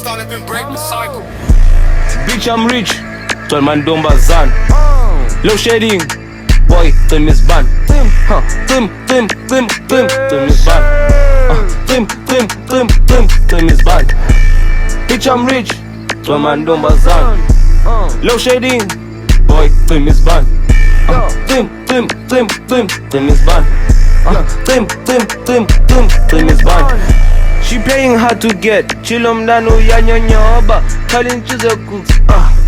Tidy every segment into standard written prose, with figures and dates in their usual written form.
Started been break the cycle. Bitch, I'm rich. Tell man Dombazan. Low shading. Boy, Tim is ban. Tim is ban. Tim is ban. Bitch, I'm rich. Tell man Dombazan. Low shading. Boy, Tim is ban. Tim is ban. Tim is ban. She playing hard to get. Chilomdano yanyonyoba. Calling chizo cooks.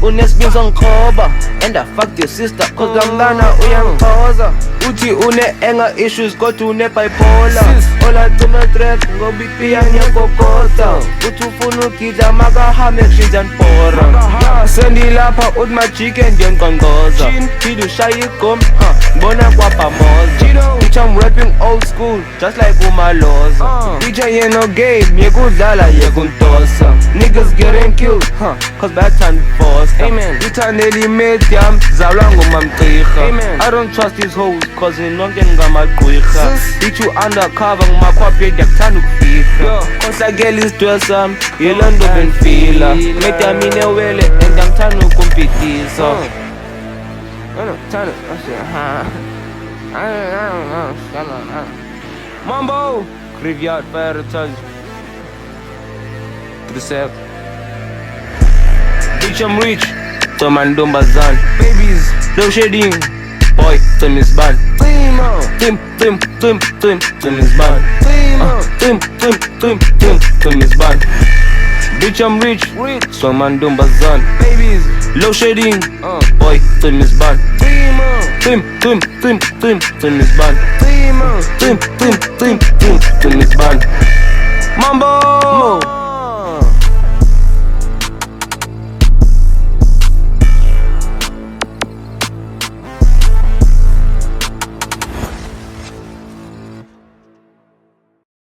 Unesbins on coba. And I fucked your sister. Cause Gamdana uyangtoza. Uti une enga issues. Go to une bipolar. Ola tuna trek. Go big piyanya kokota. Utu funu kida maga hamek she's and pora. Sendi lapa ud my chicken jen kongoza. Kidu shayi kum. Bona kwa pamoza. Bitch, I'm rapping old school. Just like Umaloza. DJ ain't no game. Yekudlala yekuntosa. Niggas getting killed. Cause bad time forced. Amen. Itaneli medium. Zalango mamtricha. I don't trust these hoes. Cause in London gamagricha. Bitch, you undercover. Makwape yaktanu kufika. Cause I get this dressam. Yelando benfila. Meta mine wele. And I'm tanu kumpitisa. Mambo! Graveyard fire charge. To the self. Bitch, I'm rich. Tom and Dombazan. Babies, low shading. Boy, Tim is ban. Tim is ban. Tim is ban. Bitch, I'm rich. Tom and Dombazan. Babies, low shading. Boy, Tim is ban. Tim is ban. Tim is ban. Mambo!